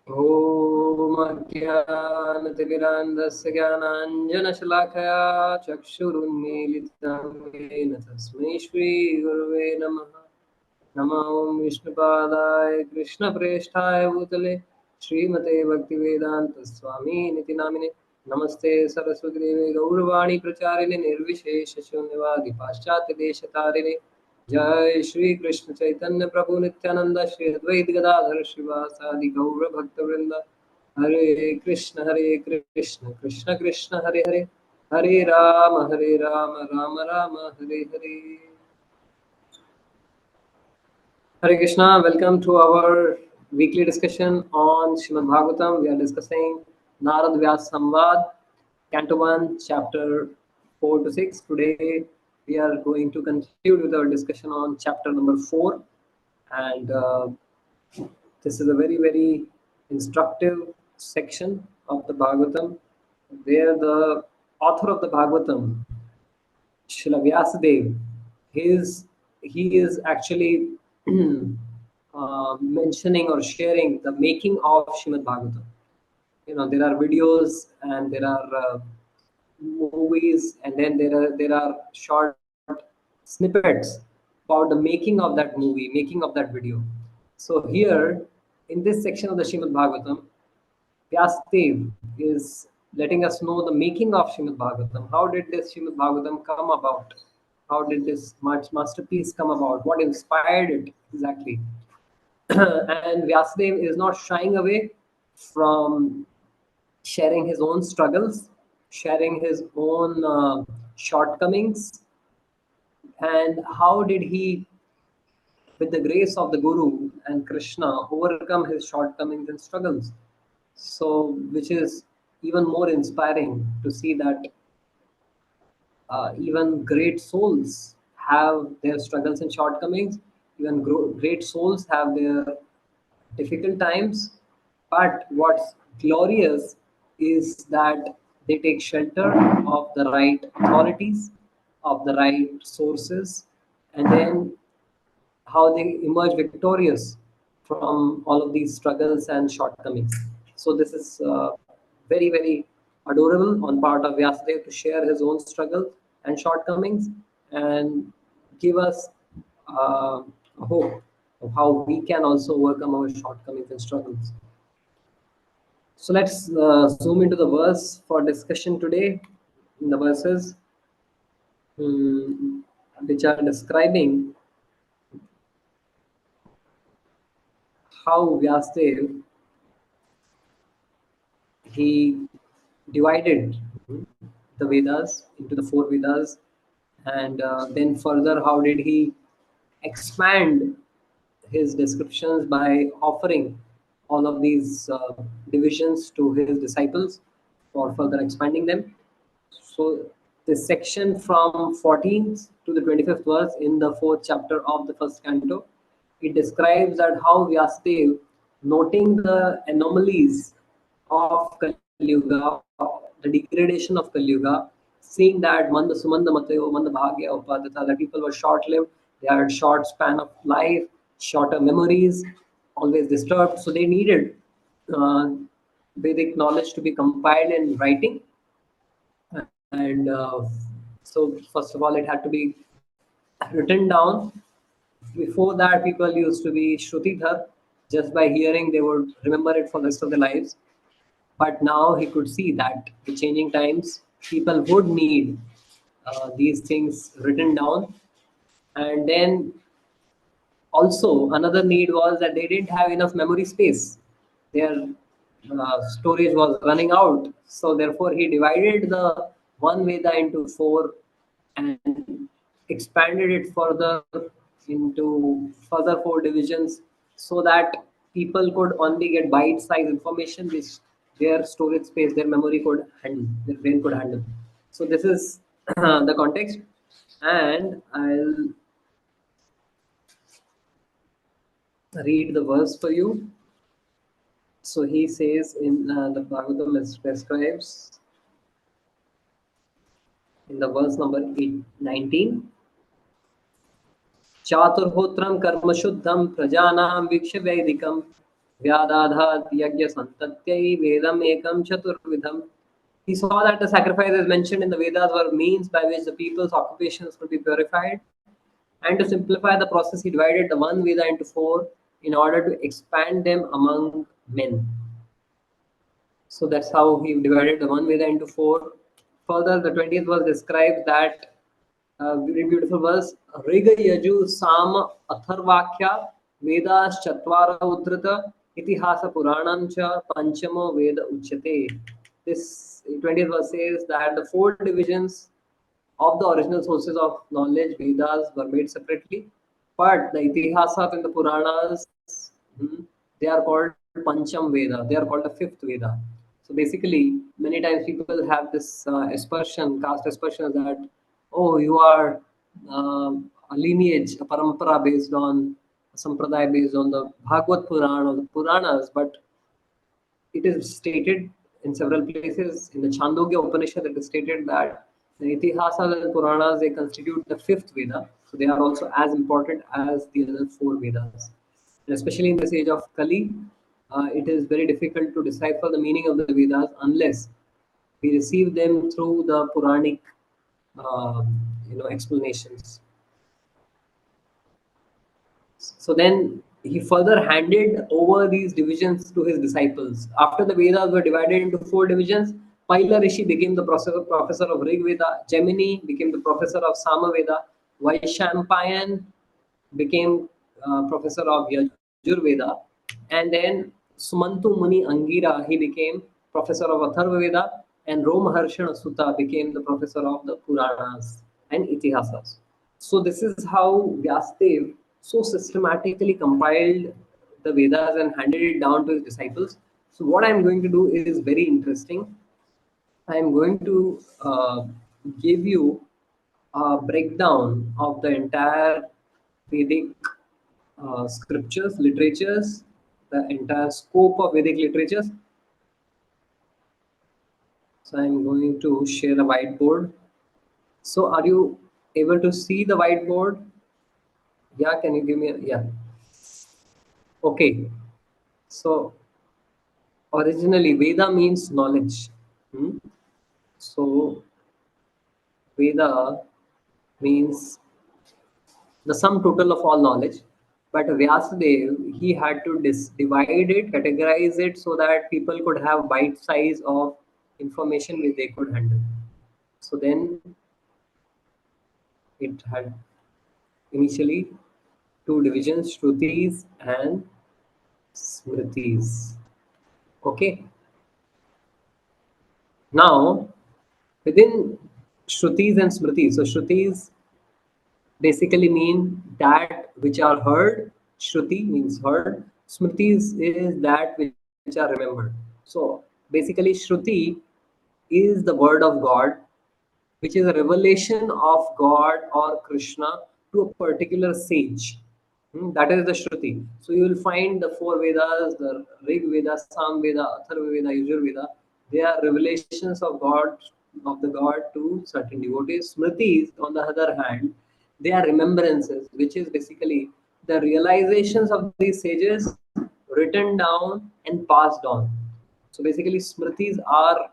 ॐ अज्ञानतिमिरान्धस्य ज्ञानाञ्जनशलाकया चक्षुरुन्मीलितं येन तस्मै श्रीगुरवे नमः। नमो विष्णुपादाय कृष्णप्रेष्ठाय भूतले श्रीमते भक्तिवेदान्तस्वामिनिति नामिने। नमस्ते सरस्वतीदेवे गौरवाणी प्रचारिणे निर्विशेषशून्यवादी पाश्चात्यदेशतारिणे। जय श्री कृष्ण चैतन्य प्रभु नित्यानंद श्री अद्वैत गदाधर श्रीवासादि गौर भक्तवृंद। हरे कृष्ण कृष्ण कृष्ण हरे हरे, हरे Ram Ram Ram Hare Hare. Hare Krishna, welcome to our weekly discussion on Srimad Bhagavatam. We are discussing Narad Vyasa Samvad, Canto 1, Chapter 4 to 6. Today we are going to conclude with our discussion on Chapter number 4. And this is a very, very instructive section of the Bhagavatam, where the author of the Bhagavatam, Srila Vyasadeva, he is actually mentioning or sharing the making of Srimad Bhagavatam. You know, there are videos and there are movies, and then there are short snippets about the making of that movie, making of that video. So here, in this section of the Srimad Bhagavatam, Vyasadeva is letting us know the making of Srimad Bhagavatam. How did this Srimad Bhagavatam come about? How did this masterpiece come about? What inspired it exactly? And Vyasadeva is not shying away from sharing his own struggles, sharing his own shortcomings, and how did he, with the grace of the Guru and Krishna, overcome his shortcomings and struggles. So, which is even more inspiring to see that even great souls have their struggles and shortcomings. Even great souls have their difficult times. But what's glorious is that they take shelter of the right authorities, of the right sources, and then how they emerge victorious from all of these struggles and shortcomings. So this is very, very adorable on part of Vyasadeva to share his own struggles and shortcomings and give us a hope of how we can also overcome our shortcomings and struggles. So let's zoom into the verse for discussion today. In the verses which are describing how Vyasadeva he divided the Vedas into the four Vedas, and then further, how did he expand his descriptions by offering all of these divisions to his disciples for further expanding them. So, this section from 14th to the 25th verse in the fourth chapter of the first canto, it describes that how Vyasadeva, noting the anomalies of Kali Yuga, the degradation of Kali Yuga, seeing that Manda Sumanda Matayo, Manda Bhagya Upadata, the people were short lived, they had short span of life, shorter memories, always disturbed. So they needed uh, Vedic knowledge to be compiled in writing. And so, first of all, it had to be written down. Before that, people used to be Shrutidhar. Just by hearing, they would remember it for the rest of their lives. But now he could see that the changing times, people would need these things written down. And then also another need was that they didn't have enough memory space. Their storage was running out. So therefore he divided the one Veda into four and expanded it further into further four divisions, so that people could only get bite-sized information which their storage space, their memory could handle, their brain could handle. So this is the context, and I'll read the verse for you. So he says in the Bhagavatam describes in the verse number 19, Chaturhotram karma shuddham prajanam viksha vaidikam Vyadadhat yajna santatyai vedam ekam chaturvidham. He saw that the sacrifices mentioned in the Vedas were means by which the people's occupations could be purified. And to simplify the process, he divided the one Veda into four in order to expand them among men. So that's how he divided the one Veda into four. Further, the 20th verse describes that very beautiful verse. Riga Yaju Sama Atharvakya Vedas Chatvara Uddrita Itihasa Puranam Cha Panchamo Veda Uchyate. This 20th verse says that the four divisions of the original sources of knowledge, Vedas, were made separately, but the Itihasas and the Puranas, they are called Pancham Veda. They are called the fifth Veda. So basically, many times people have this aspersion, caste aspersion that, oh, you are a lineage, a parampara based on a sampradaya based on the Bhagavad Purana or the Puranas, but it is stated in several places in the Chandogya Upanishad. It is stated that the Itihasas and Puranas, they constitute the fifth Veda, so they are also as important as the other four Vedas. And especially in this age of Kali, it is very difficult to decipher the meaning of the Vedas unless we receive them through the Puranic, explanations. So then he further handed over these divisions to his disciples. After the Vedas were divided into four divisions, Paila Rishi became the professor of Rig Veda, Gemini became the professor of Sama Veda, Vaishampayan became professor of Yajur Veda, and then Sumantu Muni Angira, he became professor of Atharva Veda, and Romaharshana Sutta became the professor of the Puranas and Itihasas. So this is how Vyasadeva so systematically compiled the Vedas and handed it down to his disciples. So what I'm going to do is very interesting. I'm going to give you a breakdown of the entire Vedic scriptures, literatures, the entire scope of Vedic literatures. So I'm going to share the whiteboard. So are you able to see the whiteboard? Yeah, can you give me yeah. Okay. So originally Veda means knowledge. Hmm? So Veda means the sum total of all knowledge. But Vyasadeva, he had to divide it, categorize it so that people could have bite size of information which they could handle. So then it had initially two divisions, Shrutis and Smritis. Okay. Now, within Shrutis and Smritis, so Shrutis basically mean that which are heard. Shruti means heard. Smritis is that which are remembered. So basically, Shruti is the word of God, which is a revelation of God or Krishna to a particular sage. That is the Shruti. So you will find the four Vedas, the Rig Veda, Sam Veda, Atharva Veda, Yajur Veda. They are revelations of God, of the God to certain devotees. Smritis, on the other hand, they are remembrances, which is basically the realizations of these sages written down and passed on. So basically, Smritis are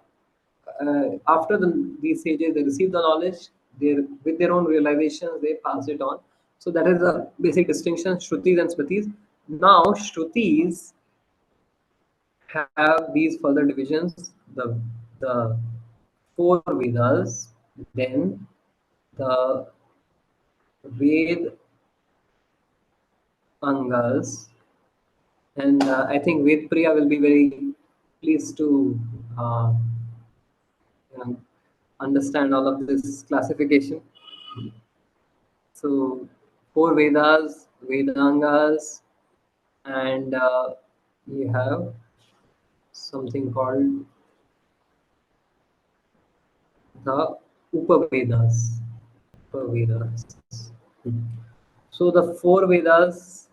after these sages they receive the knowledge, they with their own realizations they pass it on. So that is the basic distinction, Shrutis and Smritis. Now Shrutis have these further divisions, the four Vedas, then the Ved Angas, and I think Ved Priya will be very pleased to uh, you know, understand all of this classification. So, four Vedas, Vedangas, and we have something called the Upavedas. Upavedas. So, the four Vedas,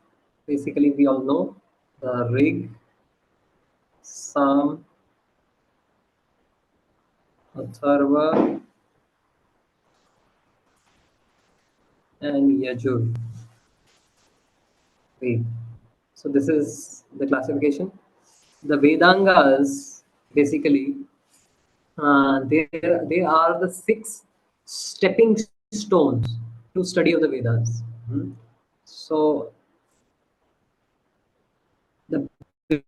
basically, we all know the Rig, Sam, Atharva, and Yajur Ved. So this is the classification. The Vedangas basically they are the six stepping stones to study of the Vedas. So the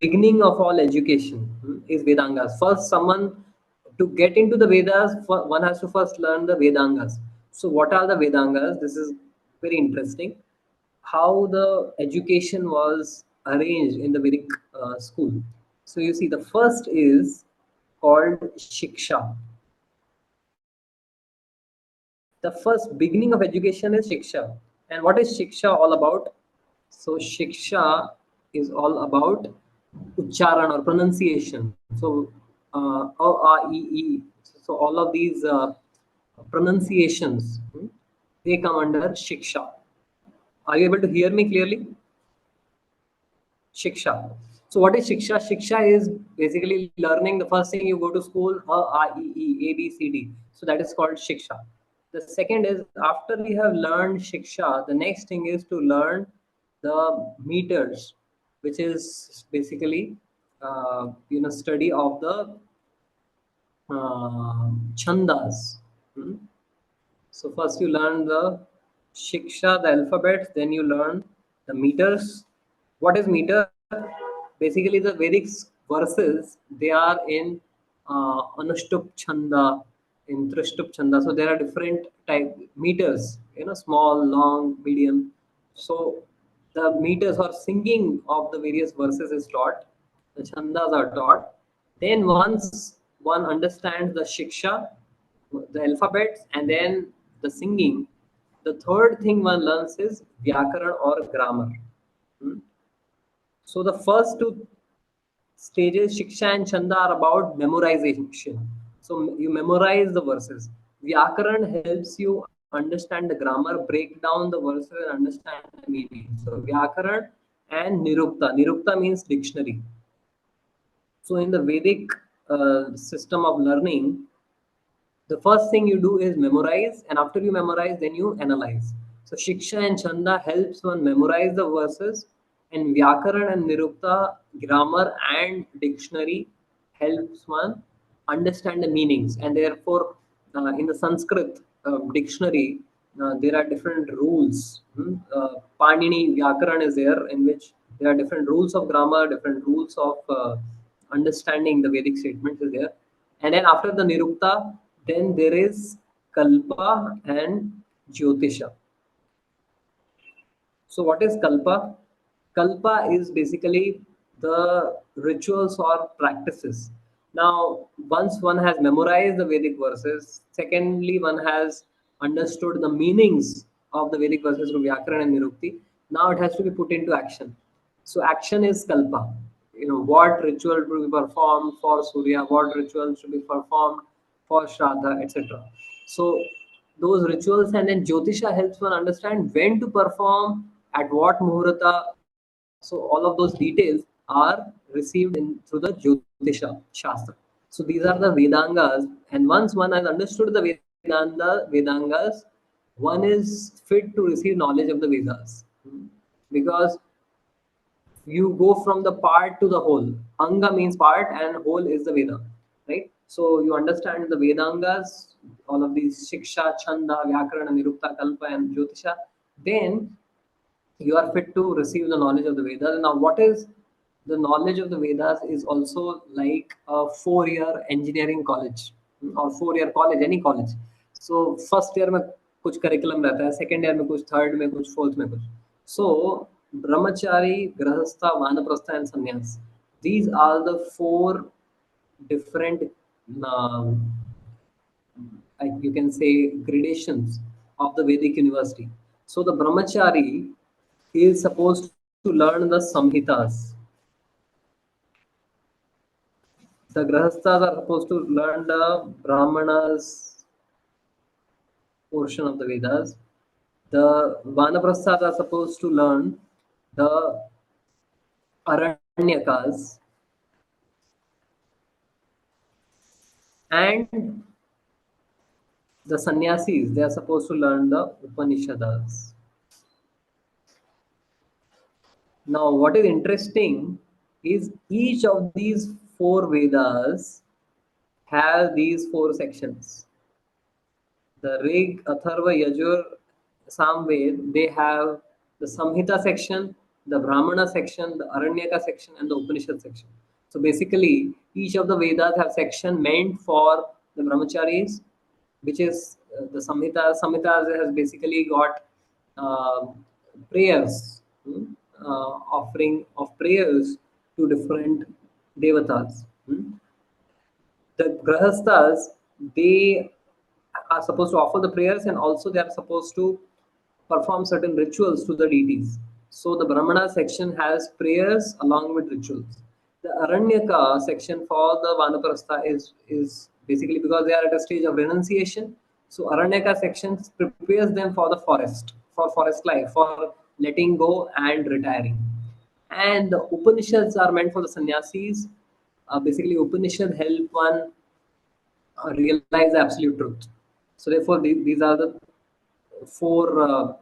beginning of all education is Vedangas. First, someone to get into the Vedas, one has to first learn the Vedangas. So, what are the Vedangas? This is very interesting. How the education was arranged in the Vedic school. So, you see, the first is called Shiksha. The first beginning of education is Shiksha. And what is Shiksha all about? So Shiksha is all about Ucharan or pronunciation. So A, A, E, E. So all of these pronunciations, they come under Shiksha. Are you able to hear me clearly? Shiksha. So what is Shiksha? Shiksha is basically learning. The first thing you go to school, A, I, E, E, A, B, C, D. So that is called Shiksha. The second is after we have learned Shiksha, the next thing is to learn the meters, which is basically study of the chandas. Hmm? So first you learn the shiksha, the alphabets, then you learn the meters. What is meter? Basically, the Vedic verses they are in Anushtup Chanda, in Trishtup Chanda. So there are different type meters, small, long, medium. So the meters or singing of the various verses is taught. The chandas are taught. Then once one understands the shiksha, the alphabets, and then the singing, the third thing one learns is vyakaran or grammar. Hmm? So the first two stages, Shiksha and Chanda, are about memorization. So you memorize the verses. Vyakaran helps you understand the grammar, break down the verses, and understand the meaning. So Vyakaran and Nirukta. Nirukta means dictionary. So in the Vedic system of learning, the first thing you do is memorize, and after you memorize, then you analyze. So Shiksha and Chanda helps one memorize the verses, and Vyakaran and Nirukta, grammar and dictionary, helps one understand the meanings. And therefore, in the Sanskrit dictionary, there are different rules. Panini Vyakaran is there, in which there are different rules of grammar, different rules of understanding the Vedic statements is there. And then after the Nirukta, then there is Kalpa and Jyotisha. So what is Kalpa? Kalpa is basically the rituals or practices. Now, once one has memorized the Vedic verses, secondly, one has understood the meanings of the Vedic verses from Vyakaran and Nirukti. Now it has to be put into action. So action is Kalpa. What ritual to be performed for Surya, what rituals to be performed for Shraddha, etc. So those rituals, and then Jyotisha helps one understand when to perform, at what muhurta. So all of those details are received through the Jyotisha Shastra. So these are the Vedangas, and once one has understood the Vedangas, one is fit to receive knowledge of the Vedas. Because you go from the part to the whole. Anga means part and whole is the Veda, right? So you understand the Vedangas, all of these Shiksha, Chanda, Vyakarana, Nirukta, Kalpa, and Jyotisha. Then you are fit to receive the knowledge of the Vedas. Now, what is the knowledge of the Vedas is also like a 4-year engineering college or 4-year college, any college. So first year में कुछ curriculum रहता है, second year में कुछ, third में कुछ, fourth में कुछ. So brahmachari, grahastha, vanaprastha, and sannyas. These are the 4 different, um, like you can say, gradations of the Vedic university. So the brahmachari is supposed to learn the samhitas. The grahasthas are supposed to learn the brahmanas portion of the Vedas. The vanaprasthas are supposed to learn the aranyakas, and the sannyasis, they are supposed to learn the upanishads. Now, what is interesting is each of these four Vedas have these four sections. The Rig, Atharva, Yajur, Samved, they have the Samhita section, the Brahmana section, the Aranyaka section, and the Upanishad section. So basically, each of the Vedas have section meant for the brahmacharis, which is the Samhita. Samhita has basically got uh, prayers, offering of prayers to different devatas. The grahasthas, they are supposed to offer the prayers, and also they are supposed to perform certain rituals to the deities. So the Brahmana section has prayers along with rituals. The Aranyaka section for the Vanaprastha is basically because they are at a stage of renunciation. So Aranyaka section prepares them for the forest, for forest life, for letting go and retiring. And the Upanishads are meant for the sannyasis. Basically, Upanishad help one realize absolute truth. So therefore, these are the four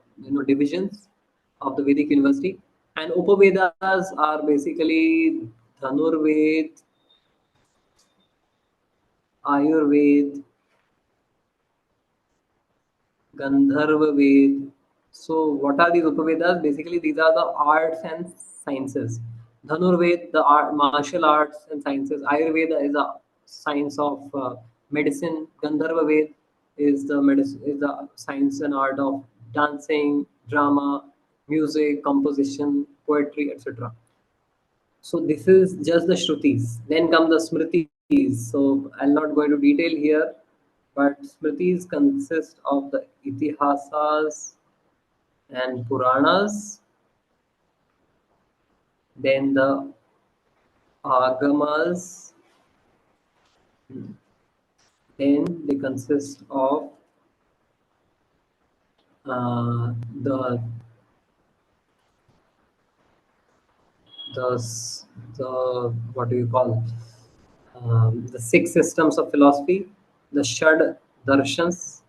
divisions of the Vedic university. And Upavedas are basically Dhanurved, Ayurved, Gandharva Ved. So, what are these Upavedas? Basically, these are the arts and sciences. Dhanurved, the art, martial arts and sciences. Ayurveda is a science of medicine. Gandharva Ved is the medicine, is the science and art of dancing, drama, music, composition, poetry, etc. So this is just the Shrutis. Then come the Smritis. So I'll not go into detail here, but Smritis consist of the Itihasas and Puranas, then the Agamas, then they consist of uh, the the what do you call the six systems of philosophy, the Shad Darshans.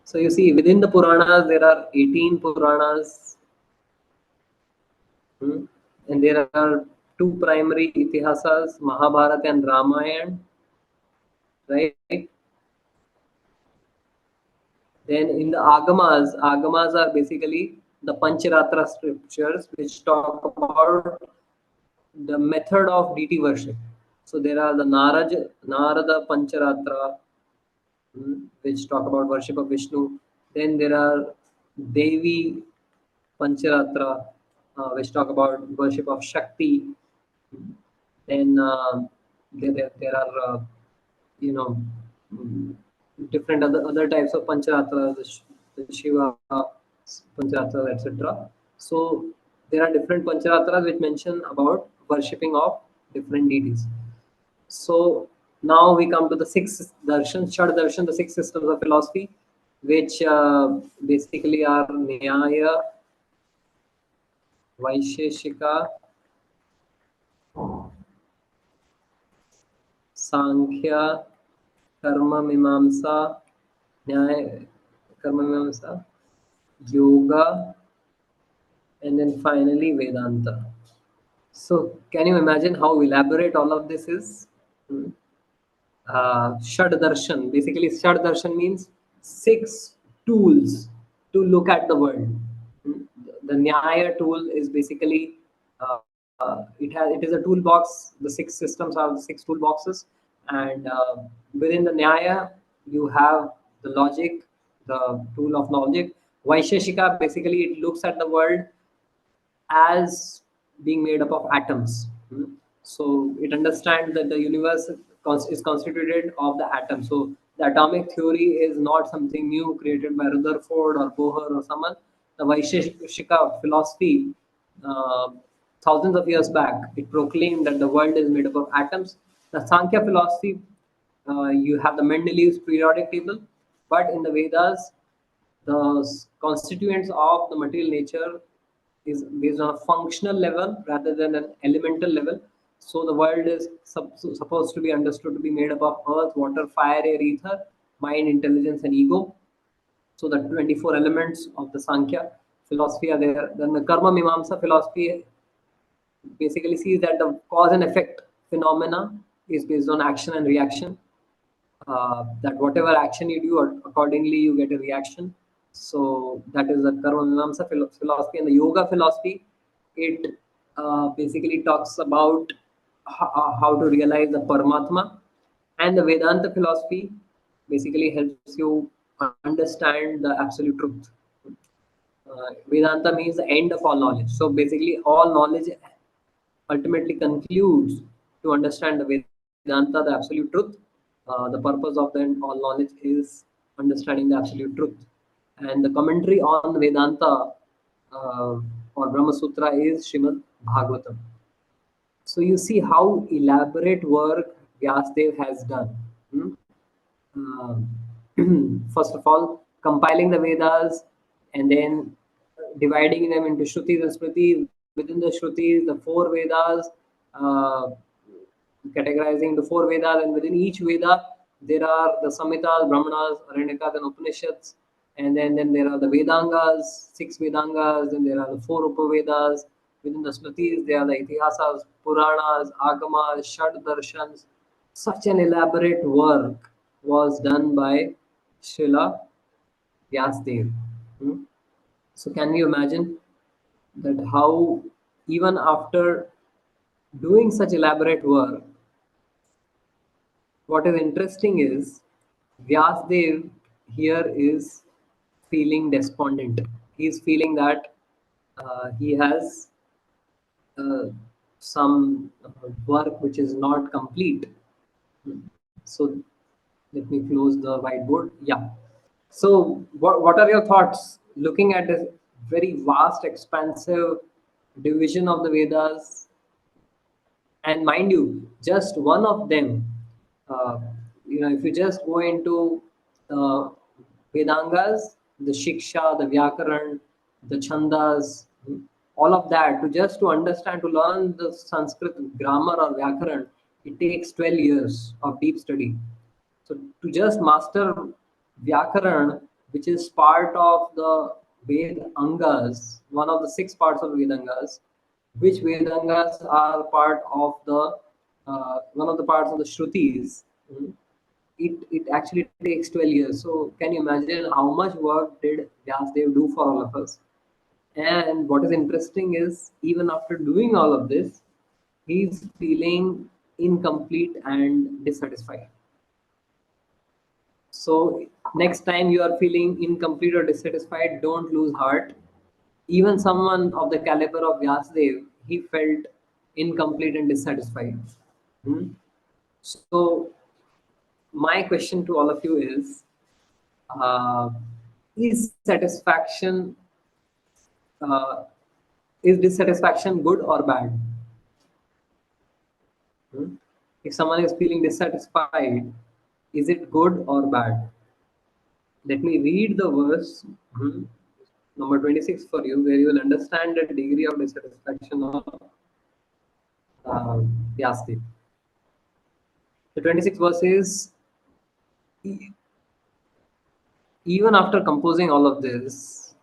So you see, within the Puranas, there are 18 Puranas, and there are two primary itihasas, Mahabharata and Ramayana, right? Then in the Agamas are basically the Pancharatra scriptures which talk about the method of deity worship. So there are the Narada Pancharatra, which talk about worship of Vishnu. Then there are Devi Pancharatra, which talk about worship of Shakti. Then there are you know mm, different other types of Pancharatra, the Shiva Pancharatra, etc. So there are different Pancharatras which mention about worshipping of different deities. So now we come to the six darshans, Shad Darshan, the six systems of philosophy, which basically are Nyaya, Vaisheshika, Sankhya, Karma Mimamsa, Nyaya, Karma Mimamsa, Yoga, and then finally Vedanta. So can you imagine how elaborate all of this is? Hmm. Shad Darshan. Basically, Shad Darshan means six tools to look at the world. The Nyaya tool is basically it is a toolbox. The six systems are the six toolboxes, and within the Nyaya you have the logic, the tool of logic. Vaisheshika, basically it looks at the world as being made up of atoms. So it understands that the universe is constituted of the atom. So the atomic theory is not something new created by Rutherford or Bohr or someone. The Vaisheshika philosophy, uh, thousands of years back, it proclaimed that the world is made up of atoms. The Sankhya philosophy, you have the Mendeleev's periodic table, but in the Vedas, the constituents of the material nature is based on a functional level rather than an elemental level. So the world is supposed to be understood to be made up of earth, water, fire, air, ether, mind, intelligence, and ego. So the 24 elements of the Sankhya philosophy are there. Then the Karma Mimamsa philosophy basically sees that the cause and effect phenomena is based on action and reaction. That whatever action you do, accordingly you get a reaction. So that is the Karma Mimamsa philosophy. And the Yoga philosophy, it basically talks about how to realize the Paramatma. And the Vedanta philosophy basically helps you understand the absolute truth. Vedanta means the end of all knowledge. So basically, all knowledge ultimately concludes to understand the Vedanta, the absolute truth. The purpose of then all knowledge is understanding the absolute truth. And the commentary on Vedanta or Brahma Sutra is Srimad Bhagavatam. So you see how elaborate work Vyasadeva has done. Hmm? First of all, compiling the Vedas and then dividing them into Shrutis and Smritis. Within the Shrutis, the four Vedas, uh, categorizing the four Vedas, and within each Veda, there are the Samhitas, Brahmanas, Aranyakas, and Upanishads. And then there are the Vedangas, six Vedangas, then there are the four Upavedas. Within the Smritis, there are the Itihasas, Puranas, Agamas, Shad Darshans. Such an elaborate work was done by Srila Vyasdev. Hmm? So can you imagine that how even after doing such elaborate work, what is interesting is Vyasdev here is feeling despondent. He is feeling that he has uh, some work which is not complete. So let me close the whiteboard. Yeah. So what are your thoughts looking at this very vast, expansive division of the Vedas? And mind you, just one of them, uh, if you just go into the Vedangas, the Shiksha, the Vyakaran, the Chandas, all of that, to understand, to learn the Sanskrit grammar or Vyakaran, it takes 12 years of deep study. So to just master Vyakaran, which is part of the Ved Angas, one of the six parts of Vedangas, which Vedangas are part of the one of the parts of the Shrutis. It actually takes 12 years. So can you imagine how much work did Vyasdev do for all of us? And what is interesting is even after doing all of this, he's feeling incomplete and dissatisfied. So next time you are feeling incomplete or dissatisfied, don't lose heart. Even someone of the caliber of Vyasdev, he felt incomplete and dissatisfied. Hmm? So my question to all of you uh, is satisfaction, uh, is dissatisfaction good or bad? Hmm? If someone is feeling dissatisfied, is it good or bad? Let me read the verse. Number 26 for you, where you will understand the degree of dissatisfaction of Vyasdev. The 26th verse is, even after composing all of this,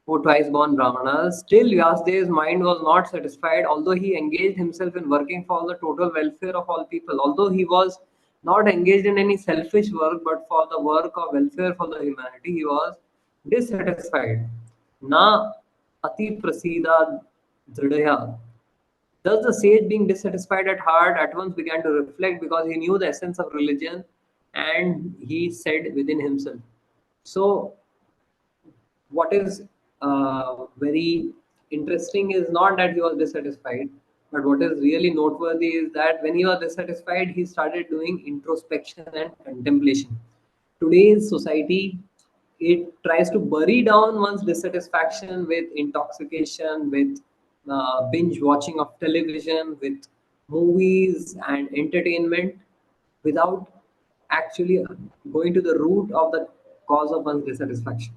O twice born Brahmanas, still Vyasdev's mind was not satisfied, although he engaged himself in working for the total welfare of all people. Although he was not engaged in any selfish work, but for the work of welfare for the humanity, he was dissatisfied. Na ati prasida dridaya. Thus, the sage, being dissatisfied at heart, at once began to reflect because he knew the essence of religion, and he said within himself. So, what is very interesting is not that he was dissatisfied, but what is really noteworthy is that when he was dissatisfied, he started doing introspection and contemplation. Today's society, it tries to bury down one's dissatisfaction with intoxication, with binge watching of television, with movies and entertainment, without actually going to the root of the cause of one's dissatisfaction.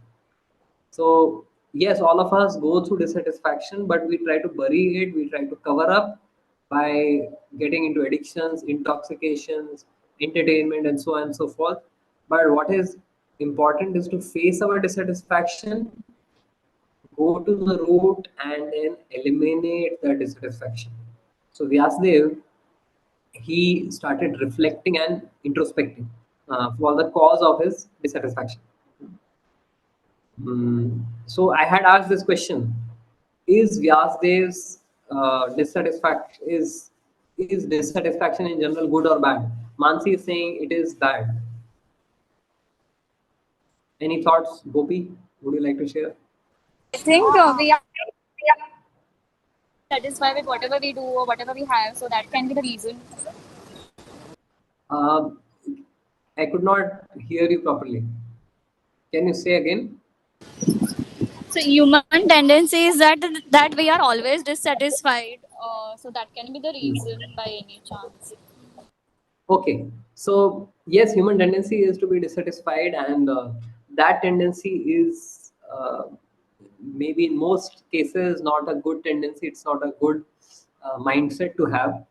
So, yes, all of us go through dissatisfaction, but we try to bury it, we try to cover up by getting into addictions, intoxications, entertainment, and so on and so forth. But what is important is to face our dissatisfaction go to the root and then eliminate the dissatisfaction. So Vyasadeva, he started reflecting and introspecting for the cause of his dissatisfaction. So I had asked this question: is Vyasadev's dissatisfaction is dissatisfaction in general good or bad? Mansi is saying it is bad. Any thoughts, Gopi? Would you like to share? I think we are satisfied with whatever we do or whatever we have, so that can be the reason. Uh, I could not hear you properly. Can you say again? So human tendency is that we are always dissatisfied. So that can be the reason by any chance. Okay, so yes, human tendency is to be dissatisfied, and that tendency is maybe in most cases not a good tendency. It's not a good mindset to have,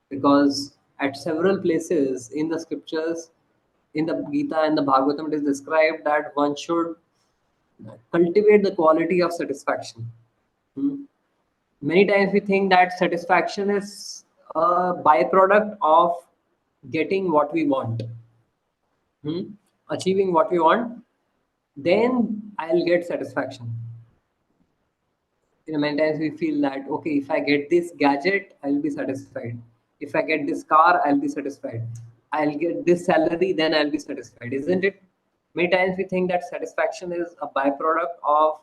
because at several places in the scriptures, in the Gita and the Bhagavatam, it is described that one should cultivate the quality of satisfaction. Hmm. Many times we think that satisfaction is a byproduct of getting what we want, hmm? Achieving what we want, then I'll get satisfaction. Many times we feel that, okay, if I get this gadget, I'll be satisfied. If I get this car, I'll be satisfied. I'll get this salary, then I'll be satisfied, isn't it? Many times we think that satisfaction is a byproduct of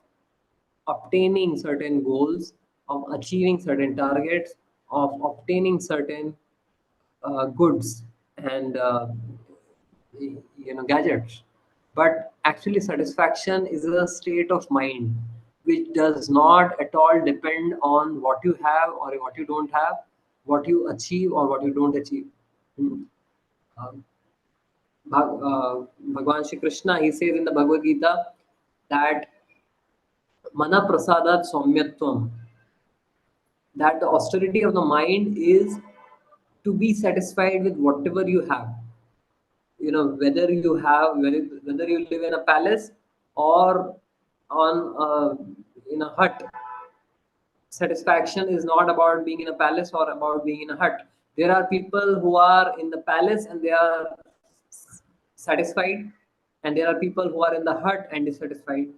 obtaining certain goals, of achieving certain targets, of obtaining certain goods and gadgets. But actually, satisfaction is a state of mind which does not at all depend on what you have or what you don't have, what you achieve or what you don't achieve. Hmm. Um, Bhagwan Shri Krishna, he says in the Bhagavad Gita that mana prasadat saumyatvam, that the austerity of the mind is to be satisfied with whatever you have. Whether you have, whether you live in a palace or on in a hut. Satisfaction is not about being in a palace or about being in a hut. There are people who are in the palace and they are satisfied, and there are people who are in the hut and dissatisfied.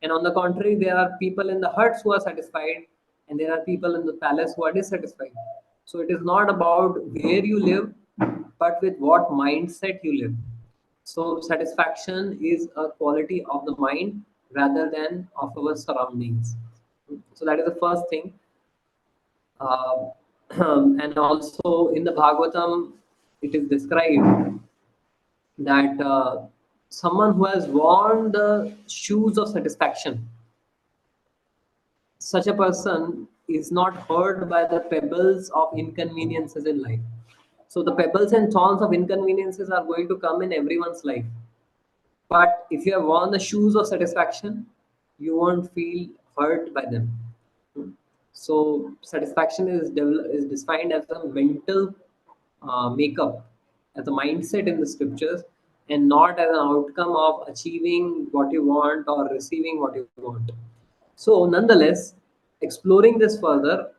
And on the contrary, there are people in the huts who are satisfied, and there are people in the palace who are dissatisfied. So it is not about where you live, but with what mindset you live. So satisfaction is a quality of the mind rather than of our surroundings. So that is the first thing. Uh, and also in the Bhagavatam, it is described that someone who has worn the shoes of satisfaction, such a person is not hurt by the pebbles of inconveniences in life. So the pebbles and thorns of inconveniences are going to come in everyone's life. But if you have worn the shoes of satisfaction, you won't feel hurt by them. So satisfaction is defined as a mental makeup, as a mindset in the scriptures, and not as an outcome of achieving what you want or receiving what you want. So nonetheless, exploring this further,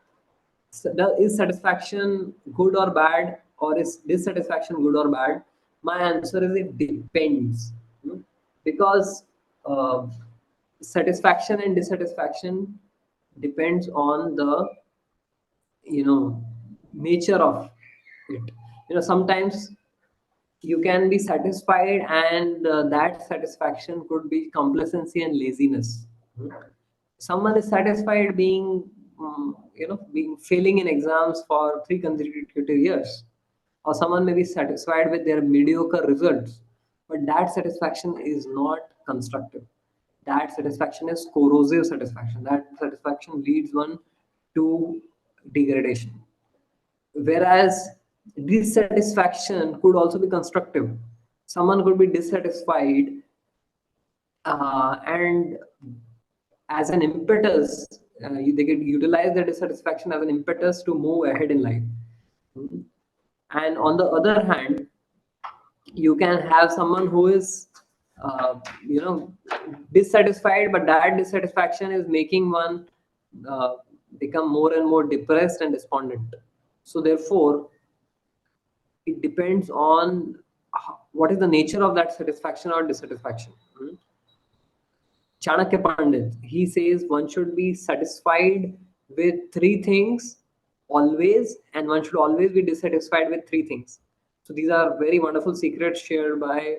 is satisfaction good or bad, or is dissatisfaction good or bad? My answer is it depends. Hmm? Because uh, satisfaction and dissatisfaction depends on the nature of it. Sometimes you can be satisfied, and that satisfaction could be complacency and laziness. Hmm? Someone is satisfied being being failing in exams for 3 consecutive years, or someone may be satisfied with their mediocre results, but that satisfaction is not constructive. That satisfaction is corrosive satisfaction. That satisfaction leads one to degradation. Whereas dissatisfaction could also be constructive. Someone could be dissatisfied, and as an impetus, they can utilize their dissatisfaction as an impetus to move ahead in life. Mhm. And on the other hand, you can have someone who is you know, dissatisfied, but that dissatisfaction is making one uh, become more and more depressed and despondent. So therefore, it depends on what is the nature of that satisfaction or dissatisfaction. Chanakya Pandit, he says one should be satisfied with three things always, and one should always be dissatisfied with three things. So these are very wonderful secrets shared by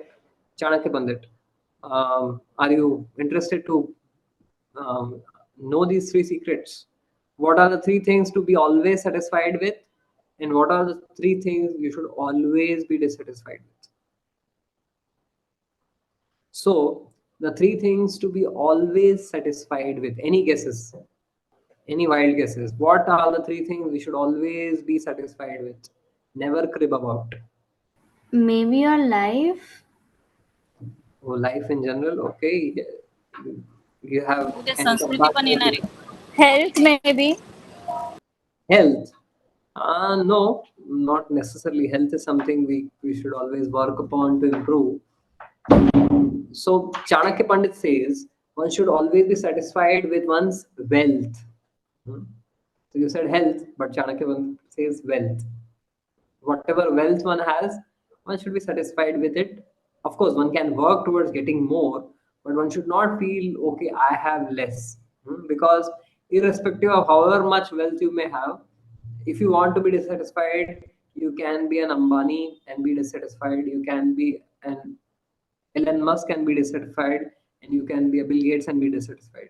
Chanakya Pandit. Are you interested to um, know these three secrets? What are the three things to be always satisfied with, and what are the three things you should always be dissatisfied with? So, the three things to be always satisfied with. Any guesses? Any wild guesses? What are the three things we should always be satisfied with? Never crib about. Maybe your life. Oh, life in general, okay. You have उद्या any संस्कृती comeback पण येणार idea? आहे. Health maybe. Health. No, not necessarily. Health is something we should always work upon to improve. So Chanakya Pandit says one should always be satisfied with one's wealth. Hmm. So you said health, but Chanakya Pandit says wealth. Whatever wealth one has, one should be satisfied with it. Of course, one can work towards getting more, but one should not feel okay, I have less. Because irrespective of however much wealth you may have, if you want to be dissatisfied, you can be an Ambani and be dissatisfied. You can be an Elon Musk and be dissatisfied, and you can be a Bill Gates and be dissatisfied,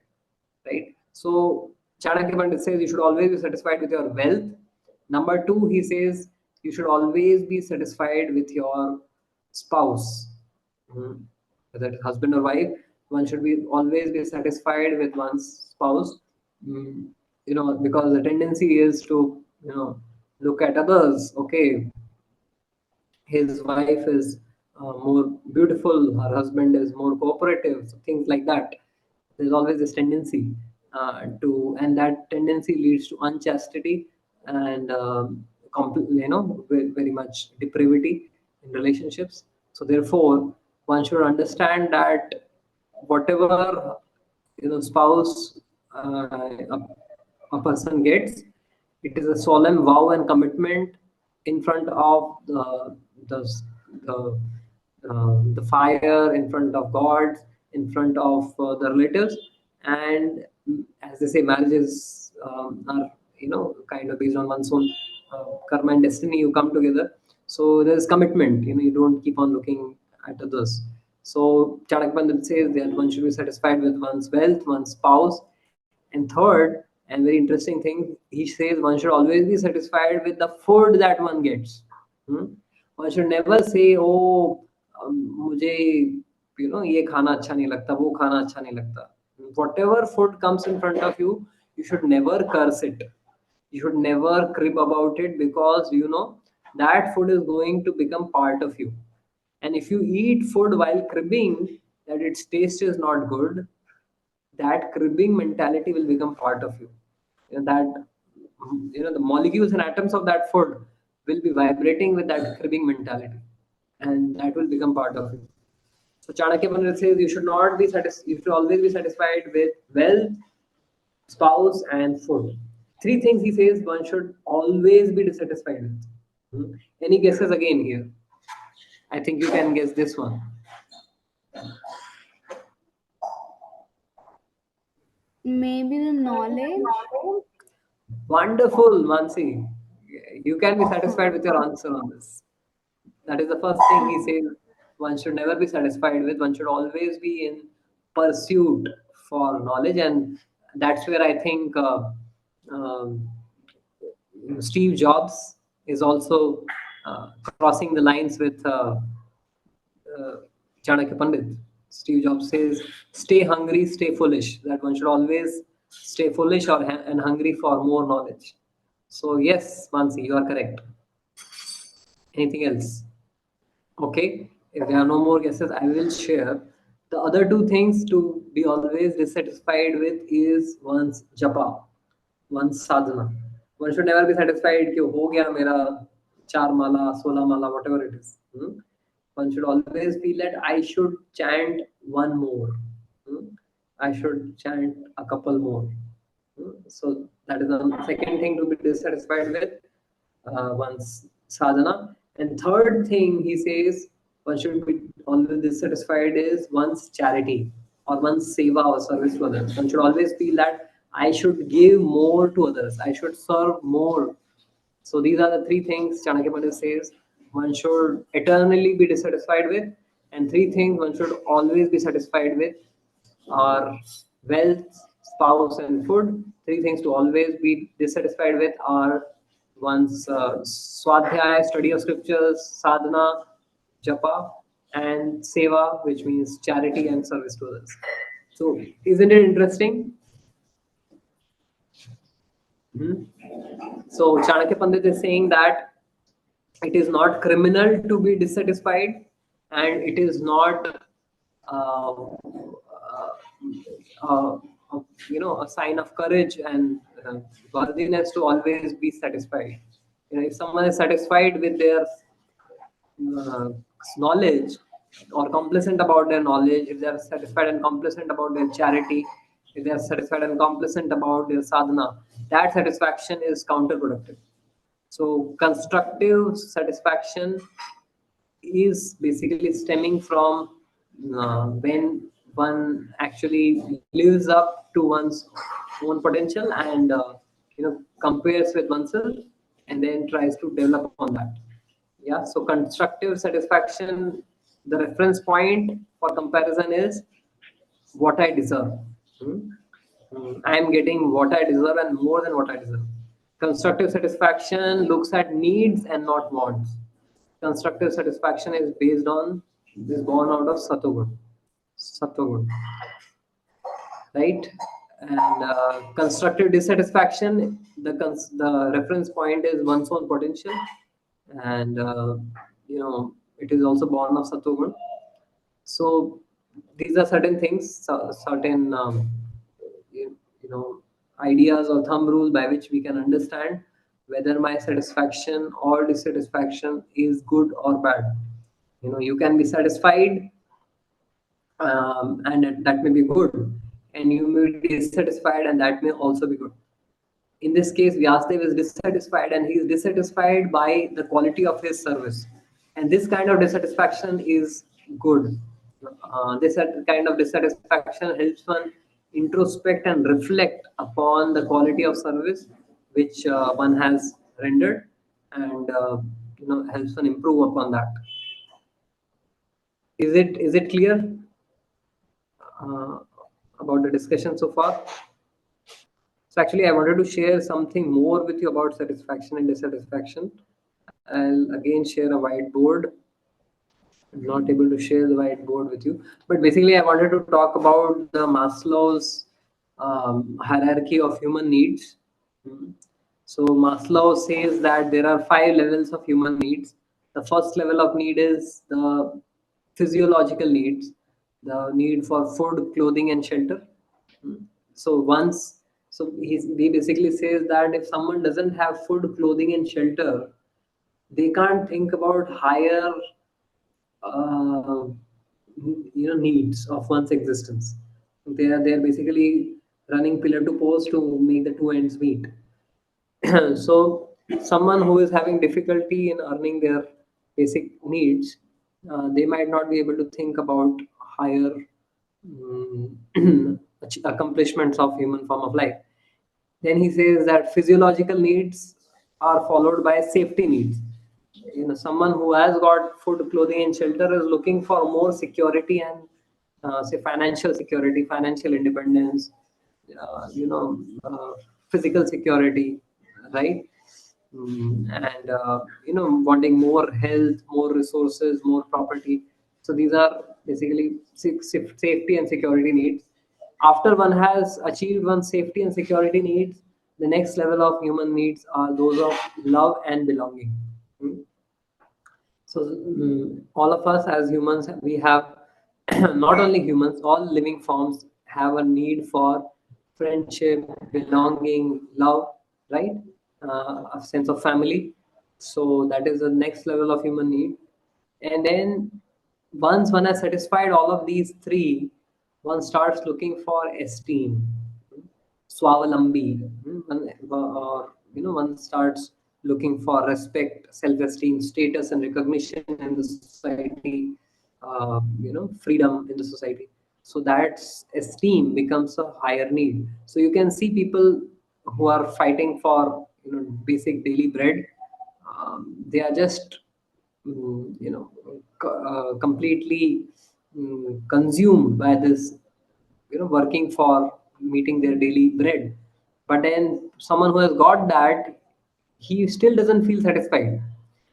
right? So Chanakya Pandit says you should always be satisfied with your wealth. Number two, he says you should always be satisfied with your spouse. Whether it's husband or wife, one should be always be satisfied with one's spouse. Mm, because the tendency is to look at others. Okay, his wife is more beautiful, her husband is more cooperative, so things like that. There's always this tendency and that tendency leads to unchastity and very much depravity in relationships. So therefore, one should understand that whatever spouse a person gets, it is a solemn vow and commitment in front of the the, the fire, in front of God, in front of the relatives, and as they say, marriages are kind of based on one's own karma and destiny. You come together, so there's commitment. You don't keep on looking at others. So Chanakya Pandit says that one should be satisfied with one's wealth, one's spouse, and third, and very interesting thing, he says one should always be satisfied with the food that one gets. Hmm? One should never say, "Oh, मुझे ये खाना अच्छा नहीं लगता, वो खाना अच्छा नहीं लगता." Whatever food comes in front of you, you should never curse it. You should never crib about it, because that food is going to become part of you. And if you eat food while cribbing that its taste is not good, that cribbing mentality will become part of you. That the molecules and atoms of that food will be vibrating with that cribbing mentality, and that will become part of you. So Chanakya Pandit says you should not be you should always be satisfied with wealth, spouse, and food. Three things he says one should always be dissatisfied with. Any guesses again here? I think you can guess this one. Maybe the knowledge. Wonderful, Mansi. You can be satisfied with your answer on this. That is the first thing he says. One should never be satisfied with. One should always be in pursuit for knowledge, and that's where I think um, Steve Jobs is also crossing the lines with uh, Chanakya Pandit. Steve Jobs says, "Stay hungry, stay foolish." That one should always stay foolish and hungry for more knowledge. So yes, Mansi, you are correct. Anything else? Okay. If there are no more guesses, I will share. The other two things to be always dissatisfied with is one's japa, one's sadhana. One should never be satisfied कि हो गया मेरा 4 माला, 16 माला, whatever it is. one should always feel that I should chant one more. Hmm? I should chant a couple more. So that is the second thing to be dissatisfied with one's sadhana. And third thing he says one should be always dissatisfied is one's charity or one's seva or service to others. One should always feel that I should give more to others. I should serve more. So these are the three things Chanakya Pandit says one should eternally be dissatisfied with, and three things one should always be satisfied with are wealth, spouse, and food. Three things to always be dissatisfied with are one's swadhyaya, study of scriptures, sadhana, japa, and seva, which means charity and service to others. So, isn't it interesting? Hmm? So, Chanakya Pandit is saying that it is not criminal to be dissatisfied, and it is not uh, uh, a sign of courage and worthiness to always be satisfied. If someone is satisfied with their uh, knowledge or complacent about their knowledge, if they are satisfied and complacent about their charity, if they are satisfied and complacent about their sadhana, that satisfaction is counterproductive. So constructive satisfaction is basically stemming from when one actually lives up to one's own potential and compares with oneself and then tries to develop upon that. Yeah, so constructive satisfaction, the reference point for comparison is what I deserve. Hmm? I am getting what I deserve and more than what I deserve. Constructive satisfaction looks at needs and not wants. Constructive satisfaction is born out of Sattvagun, right? And constructive dissatisfaction, the reference point is one's own potential, and it is also born of Sattvagun. So these are certain things, certain ideas or thumb rule by which we can understand whether my satisfaction or dissatisfaction is good or bad. You can be satisfied, and that may be good, and you may be dissatisfied, and that may also be good. In this case, Vyasadeva is dissatisfied, and he is dissatisfied by the quality of his service. And this kind of dissatisfaction is good. This kind of dissatisfaction helps one introspect and reflect upon the quality of service which one has rendered, and helps one improve upon that. Is it clear uh, about the discussion so far? So actually, I wanted to share something more with you about satisfaction and dissatisfaction. I'll again share a whiteboard. I'm not able to share the whiteboard with you, but basically, I wanted to talk about the Maslow's hierarchy of human needs. Mhm. So Maslow says that there are 5 levels of human needs. The first level of need is the physiological needs, the need for food, clothing, and shelter. Mm. So he basically says that if someone doesn't have food, clothing, and shelter, they can't think about higher uh, needs of one's existence. They are basically running pillar to post to make the two ends meet. So someone who is having difficulty in earning their basic needs, they might not be able to think about higher accomplishments of human form of life. Then he says that physiological needs are followed by safety needs. Someone who has got food, clothing, and shelter is looking for more security and say financial security, financial independence, physical security, right? And wanting more health, more resources, more property. So these are basically safety and security needs. After one has achieved one's safety and security needs, the next level of human needs are those of love and belonging. Hmm. So all of us as humans, we have not only humans, all living forms have a need for friendship, belonging, love, right? A sense of family. So that is the next level of human need. And then Once one has satisfied all of these three, one starts looking for esteem, swavalambi, or one starts looking for respect, self-esteem, status, and recognition in the society, freedom in the society. So that's esteem becomes a higher need. So you can see people who are fighting for basic daily bread. They are just completely consumed by this, working for meeting their daily bread. But then someone who has got that, he still doesn't feel satisfied.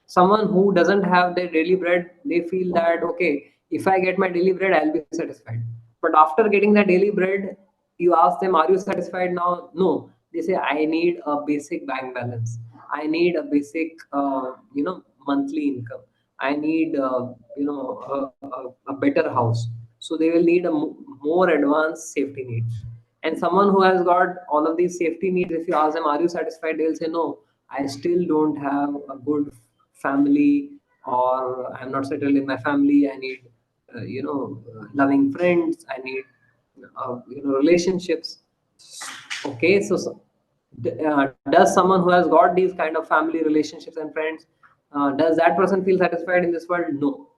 Someone who doesn't have their daily bread, they feel that, okay, if I get my daily bread, I'll be satisfied. But after getting that daily bread, you ask them, are you satisfied now? No. They say, I need a basic bank balance. I need a basic, monthly income. I need, a better house. So they will need a more advanced safety needs. And someone who has got all of these safety needs, if you ask them, are you satisfied? They'll say, no, I still don't have a good family, or I'm not settled in my family. I need, loving friends. I need, relationships. Okay, does someone who has got these kind of family relationships and friends, does that person feel satisfied in this world? No.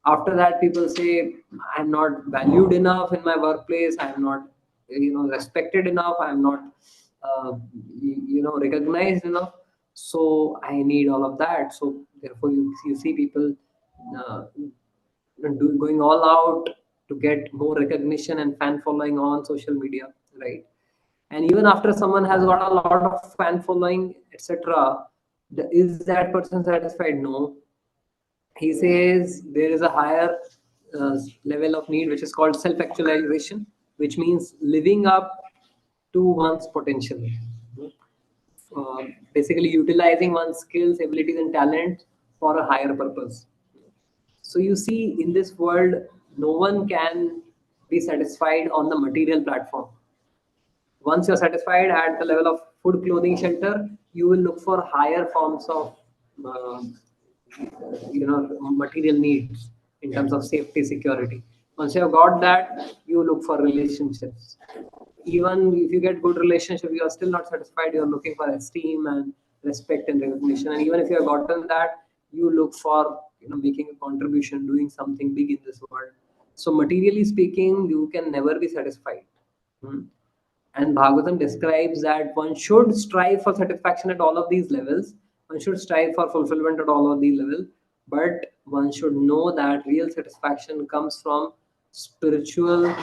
After that, people say, I'm not valued enough in my workplace. I'm not, respected enough. I'm not, recognized enough. So I need all of that. So therefore, you see people uh, going all out to get more recognition and fan following on social media, right? And even after someone has got a lot of fan following, etc., is that person satisfied? No. He says there is a higher level of need, which is called self actualization, which means living up to one's potential. Basically, utilizing one's skills, abilities, and talent for a higher purpose. So, you see, in this world, no one can be satisfied on the material platform. Once you're satisfied at the level of food, clothing, shelter, you will look for higher forms of uh, material needs in terms of safety, security. Once you have got that, you look for relationships. Even if you get good relationship, you are still not satisfied. You're looking for esteem and respect and recognition. And even if you have gotten that, you look for making a contribution, doing something big in this world. So materially speaking, you can never be satisfied. Hmm. And Bhagavatam describes that one should strive for satisfaction at all of these levels. One should strive for fulfillment at all of these levels. But one should know that real satisfaction comes from spiritual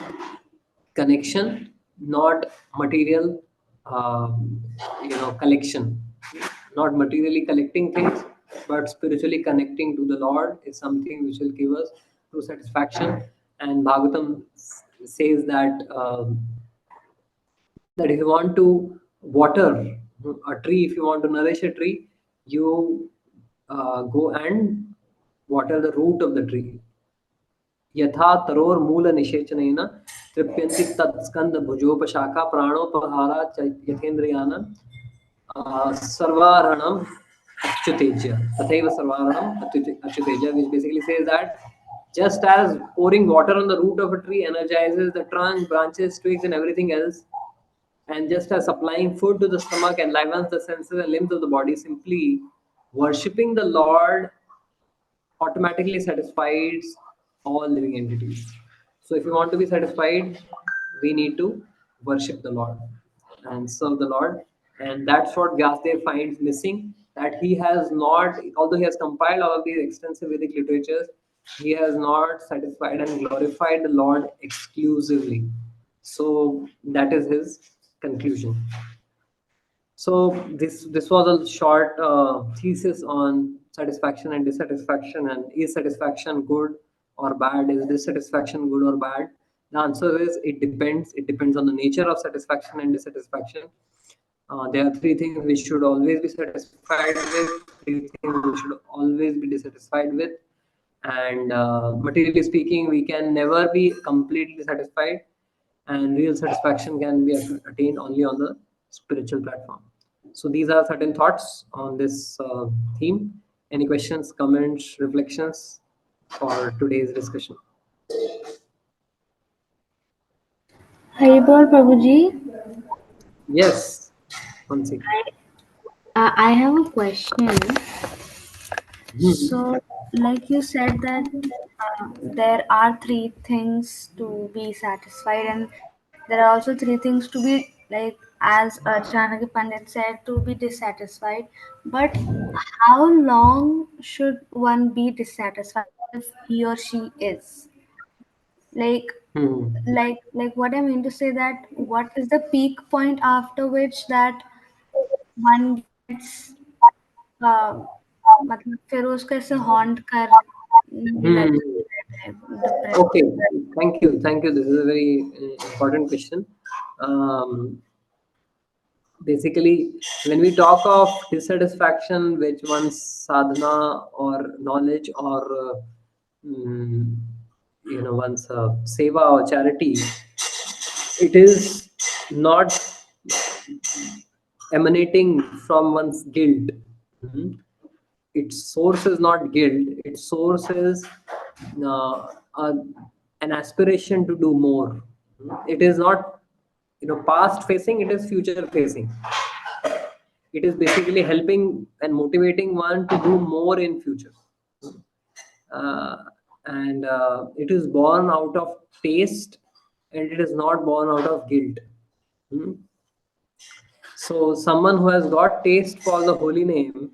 connection, not material, collection. Not materially collecting things, but spiritually connecting to the Lord is something which will give us true satisfaction. And Bhagavatam says that if you want to water a tree, if you want to nourish a tree, you go and water the root of the tree. यथा तरोर मूल निषेचनेन तृप्यन्ति तत्स्कंद भुजोपशाखा प्राणोपहारा यथेन्द्रियाणां sarvaranam achyuteja tathaiva sarvaranam achyuteja, which basically says that just as pouring water on the root of a tree energizes the trunk, branches, twigs, and everything else, and just as supplying food to the stomach enlivens the senses and limbs of the body, simply worshipping the Lord automatically satisfies all living entities. So, if you want to be satisfied, we need to worship the Lord and serve the Lord. And that's what Vyasdev finds missing. That he has not, although he has compiled all of these extensive Vedic literatures, he has not satisfied and glorified the Lord exclusively. So, that is his conclusion. So this was a short thesis on satisfaction and dissatisfaction, and is satisfaction good or bad? Is dissatisfaction good or bad? The answer is it depends. It depends on the nature of satisfaction and dissatisfaction. There are three things we should always be satisfied with, three things we should always be dissatisfied with, and materially speaking, we can never be completely satisfied, and real satisfaction can be attained only on the spiritual platform. So these are certain thoughts on this theme. Any questions, comments, reflections? for today's discussion. Haribol Prabhuji, Yes, one second. I have a question. Mhm. So, like you said that there are three things to be satisfied, and there are also three things to be like, as Chanakya Pandit said, to be dissatisfied. But how long should one be dissatisfied if he or she is? Like, Mhm. like what I mean to say that what is the peak point after which that one gets मतलब फिर उसको ऐसे haunt कर नहीं लग Hmm. जाता है depress Okay, thank you, thank you. This is a very important question. Um, Basically, when we talk of dissatisfaction with one's sadhana or knowledge or mm, one's seva or charity, it is not emanating from one's guilt. Mhm. Its source is not guilt. Its source is uh, uh, an aspiration to do more. It is not past facing. It is future facing. It is basically helping and motivating one to do more in future. uh, and it is born out of taste, and it is not born out of guilt. Hmm? So someone who has got taste for the holy name,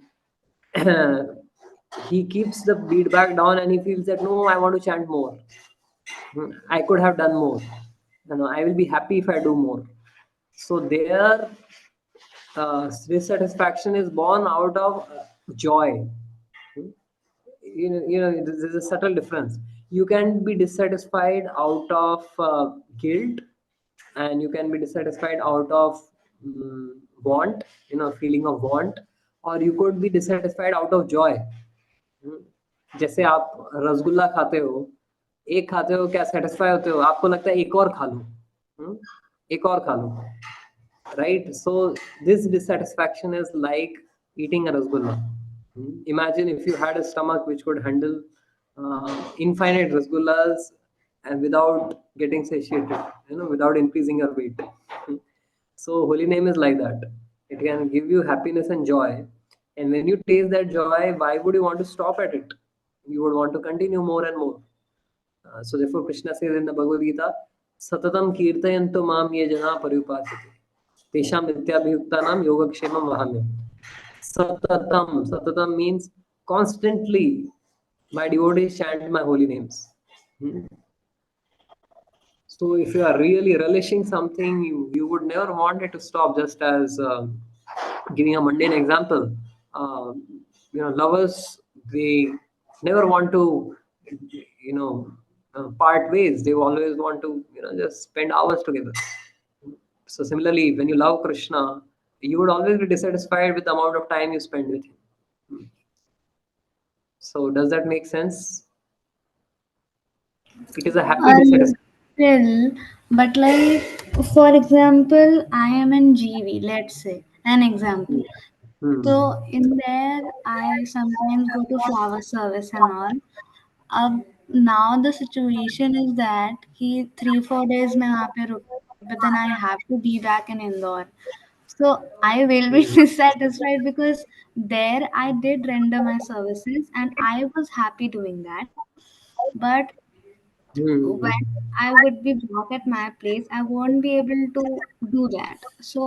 he keeps the beat back down and he feels that no, I want to chant more. I could have done more. I will be happy if I do more. So their dissatisfaction is born out of joy. Hmm? There's a subtle difference. You can be dissatisfied out of guilt, and you can be dissatisfied out of want, feeling of want, or you could be dissatisfied out of joy. हम्म, जैसे आप रसगुल्ला खाते हो, एक खाते हो, क्या satisfy होते हो, आपको लगता है एक और खा लो, हम्म, एक और खा लो, right? So this dissatisfaction is like eating a rasgulla. Imagine if you had a stomach which could handle infinite rasgullas and without getting satiated, without increasing your weight. So holy name is like that. It can give you happiness and joy. And when you taste that joy, why would you want to stop at it? You would want to continue more and more. So therefore, Krishna says in the Bhagavad Gita, "Satatam kirtayanto mam ye jana parupasate. Tesham nityabhiyuktanam yogakshemam vahamyam." Satatam. Satatam means constantly. My devotees chant my holy names. Hmm. So if you are really relishing something, you would never want it to stop. Just as giving a mundane example, lovers, they never want to, you know, part ways. They always want to, just spend hours together. So similarly, when you love Krishna, you would always be dissatisfied with the amount of time you spend with him. So does that make sense? It is a happy dissatisfaction. still, but like for example I am in GV, let's say an example. So Hmm. in there I sometimes go to flower service and all. Now the situation is that he 3-4 days मैं वहाँ पे रुकी, but then I have to be back in Indore. So I will be Hmm. dissatisfied because there I did render my services and I was happy doing that. But Hmm. when I would be back at my place, I won't be able to do that. So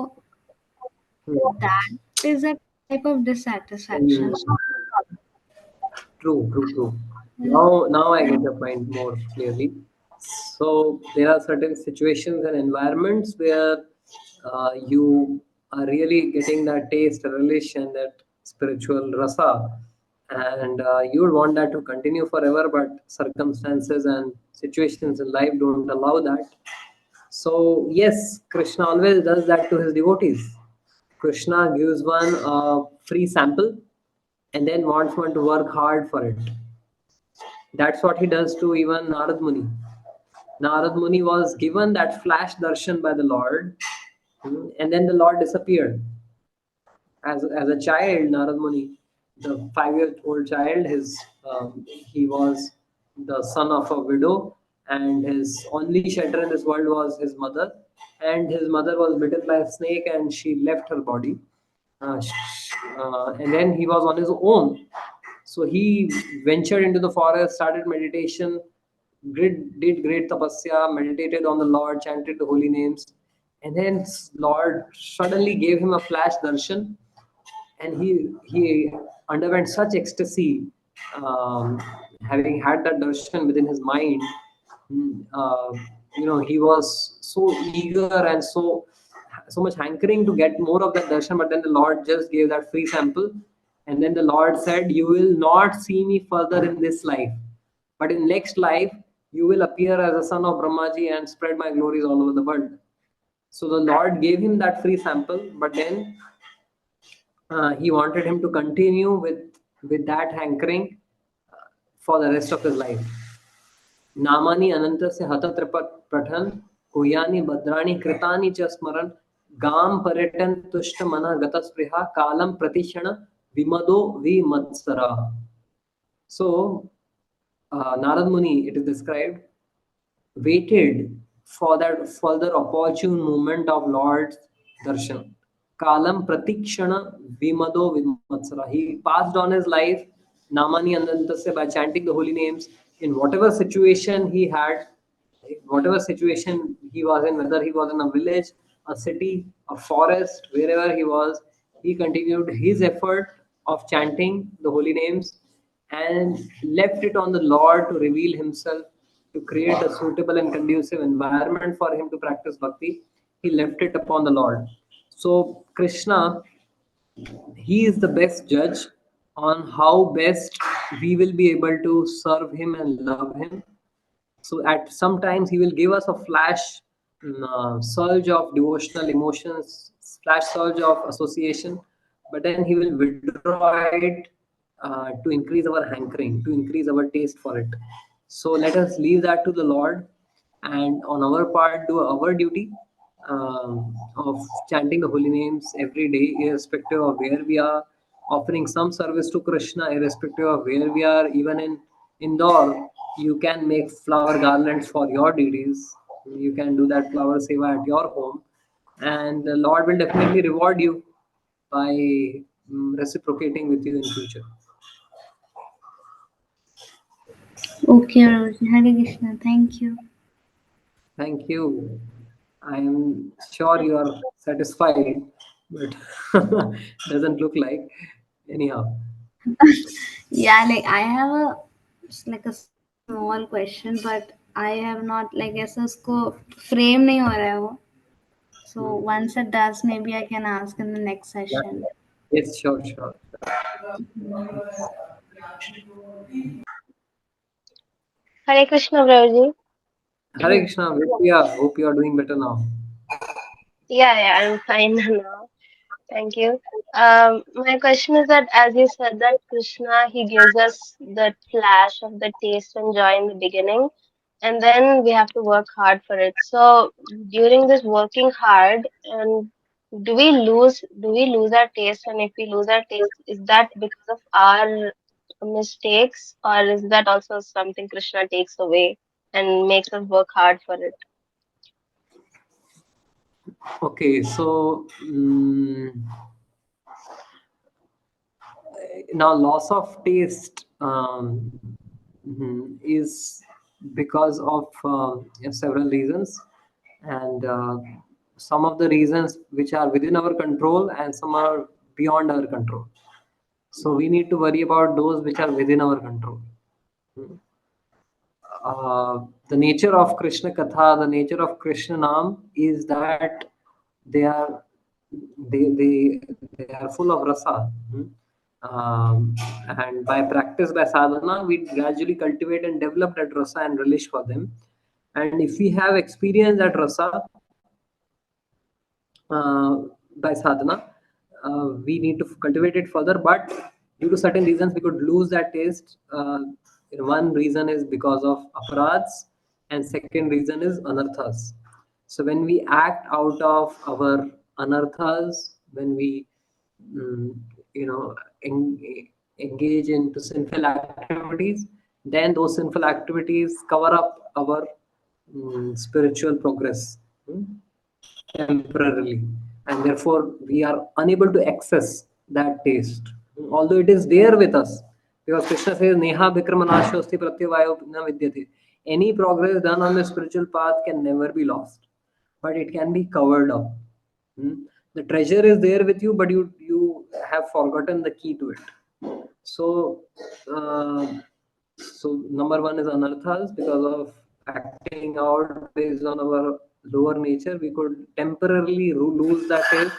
Hmm. that is a type of dissatisfaction. Hmm. True, true, true. Now I get the point more clearly. So there are certain situations and environments where you are really getting that taste, relish, and that spiritual rasa, and you would want that to continue forever, but circumstances and situations in life don't allow that. So yes, Krishna always does that to his devotees. Krishna gives one a free sample and then wants one to work hard for it. That's what he does to even Narad Muni. Narad Muni was given that flash darshan by the Lord, and then the Lord disappeared. As a child, Narad Muni, the 5-year-old child, he was the son of a widow, and his only shelter in this world was his mother. And his mother was bitten by a snake, and she left her body. And then he was on his own. So he ventured into the forest, started meditation, did great tapasya, meditated on the Lord, chanted the holy names, and then Lord suddenly gave him a flash darshan, and he underwent such ecstasy, um, having had that darshan within his mind. He was so eager and so much hankering to get more of that darshan, but then the Lord just gave that free sample, and then the Lord said, "You will not see me further in this life, but in next life you will appear as a son of Brahmaji and spread my glories all over the world." So the Lord gave him that free sample, but then he wanted him to continue with that hankering for the rest of his life. नामानि अनन्तस्य हतत्रपठन् कुह्यानि भद्राणि कृतानि च स्मरन् गां पर्यटन् तुष्टमनः गतस्पृहा कालं प्रतिक्षण विमदो विमत्सरः. So Narad Muni, it is described, waited for that further opportune moment of Lord's darshan. Kalam pratikshana vimado vimatsara. He passed on his life namani anantasya by chanting the holy names in whatever situation he had, whatever situation he was in, whether he was in a village, a city, a forest, wherever he continued his effort of chanting the holy names and left it on the Lord to reveal himself, to create a suitable and conducive environment for him to practice bhakti. He left it upon the Lord. So Krishna, he is the best judge on how best we will be able to serve him and love him. So at sometimes he will give us a flash surge of devotional emotions, flash surge of association, but then he will withdraw it to increase our hankering, to increase our taste for it. So let us leave that to the Lord, and on our part do our duty of chanting the holy names every day, irrespective of where we are, offering some service to Krishna, irrespective of where we are. Even in Indore, you can make flower garlands for your deities. You can do that flower seva at your home, and the Lord will definitely reward you by reciprocating with you in future. Okay, Rosie. Hare Krishna. Thank you. Thank you. I am sure you are satisfied, but doesn't look like. Anyhow, Yeah, like I have like a small question, but I have not like ऐसा उसको frame नहीं हो रहा है वो. So hmm. once it does, maybe I can ask in the next Yeah. session. Yes, sure, sure. Hare Krishna, Prabhuji. Hare Krishna, Vidya. Hope you are doing better now. Yeah, I'm fine now. Thank you. My question is that as you said that Krishna, he gives us that flash of the taste and joy in the beginning, and then we have to work hard for it. So during this working hard, and do we lose our taste? And if we lose our taste, is that because of our mistakes, or is that also something Krishna takes away and makes us work hard for it? Okay, so now loss of taste is because of several reasons, and some of the reasons which are within our control and some are beyond our control. So we need to worry about those which are within our control. The nature of Krishna Katha, the nature of Krishna Nam is that they are they are full of rasa. And by practice, by sadhana, we gradually cultivate and develop that rasa and relish for them. And if we have experienced that rasa by sadhana, we need to cultivate it further. But due to certain reasons, we could lose that taste. One reason is because of aparads, and second reason is anarthas. So when we act out of our anarthas, when we mm, you know en- engage into sinful activities, then those sinful activities cover up our spiritual progress temporarily, and therefore we are unable to access that taste, although it is there with us. Because Krishna says, Neha Vikramanashosti Pratyavayo na vidyate. Any progress done on the spiritual path can never be lost, but it can be covered up. The treasure is there with you, but you have forgotten the key to it. So, number one is anarthas. Because of acting out based on our lower nature, we could temporarily lose that taste.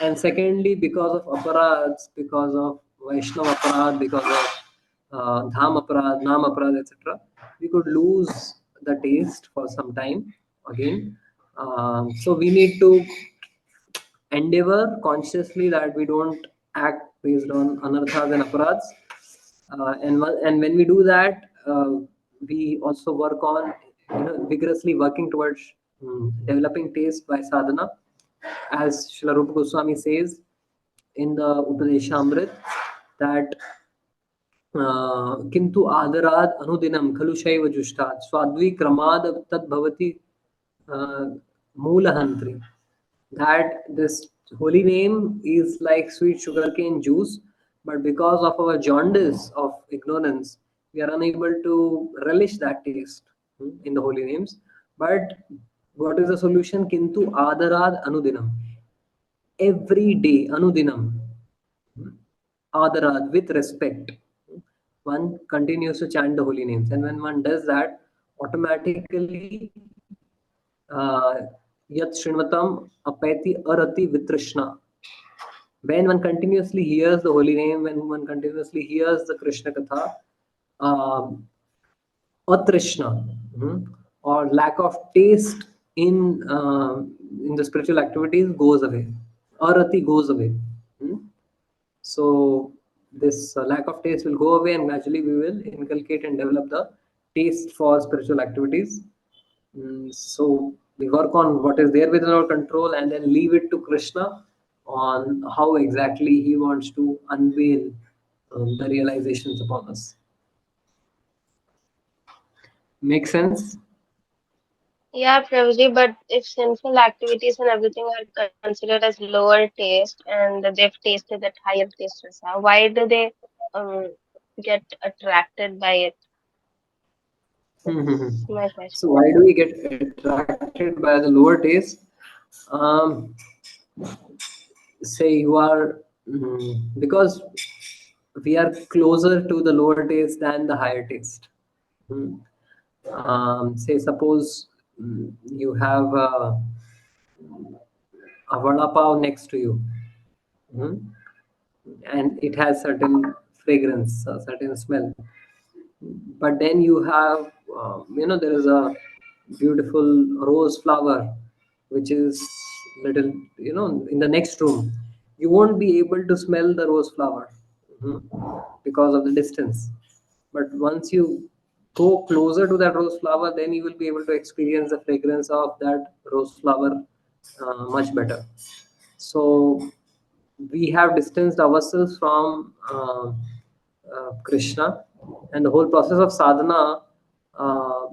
And secondly, because of aparads, because of Vaishnava aparad, because of dham aparad, nam aparad, etc., we could lose the taste for some time again. So we need to endeavor consciously that we don't act based on anarthas and aparads. And when we do that, we also work on, vigorously working towards developing taste by sadhana, as Srila Rupa Goswami says in the Upadeshamrit, that किंतु आदराद अनुदिनम खलु शैव जुष्टात् स्वाद्वी क्रमाद तद्भवति मूलहंत्री. That this holy name is like sweet sugarcane juice, but because of our jaundice of ignorance, we are unable to relish that taste in the holy names. But what is the solution? Kintu adarad anudinam. Every day, anudinam, adarad, with respect, one continues to chant the holy names. And when one does that, automatically, yat shrinatam apeti arati vitrishna. When one continuously hears the holy name, when one continuously hears the Krishna Katha, atrishna, or lack of taste in the spiritual activities goes away. Arati goes away. So this lack of taste will go away, and gradually we will inculcate and develop the taste for spiritual activities. So we work on what is there within our control, and then leave it to Krishna on how exactly he wants to unveil the realizations upon us. Make sense? Yeah, Prabhuji, but if sinful activities and everything are considered as lower taste and they've tasted that higher taste, rasa, why do they um, get attracted by it? That's my So question. why do we get attracted by the lower taste? Um, Say you are because we are closer to the lower taste than the higher taste. Hmm. Say suppose you have a vada pav next to you, hmm, and it has certain fragrance, a certain smell. But then you have, there is a beautiful rose flower, which is little, in the next room. You won't be able to smell the rose flower, because of the distance. But once you go closer to that rose flower, then you will be able to experience the fragrance of that rose flower much better. So we have distanced ourselves from Krishna, and the whole process of sadhana uh,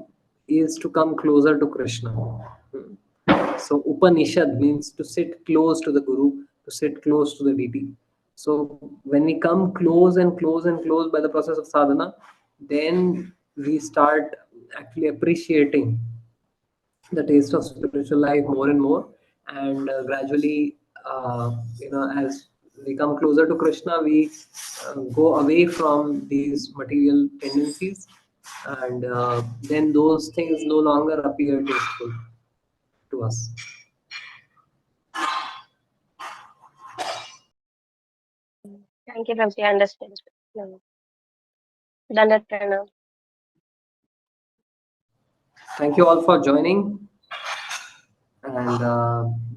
is to come closer to Krishna. So Upanishad means to sit close to the Guru, to sit close to the deity. So when we come close and close and close by the process of sadhana, then we start actually appreciating the taste of spiritual life more and more. And gradually, as we come closer to Krishna, we go away from these material tendencies, and then those things no longer appear tasteful to us. Thank you, Prabhuji. I understood. No. Dandat pranam. Thank you all for joining, and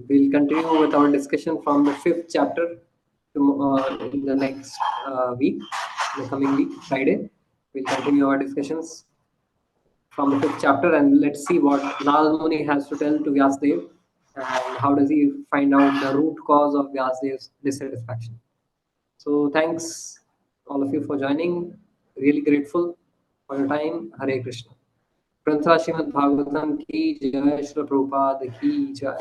we'll continue with our discussion from the fifth chapter in the next week, the coming week, Friday. We'll continue our discussions from the fifth chapter, and let's see what Narad Muni has to tell to Vyasadeva, and how does he find out the root cause of Vyasadev's dissatisfaction. So thanks all of you for joining. Really grateful for your time. Hare Krishna. Grantha Srimad Bhagavatam ki jai, Srila Prabhupada ki jai.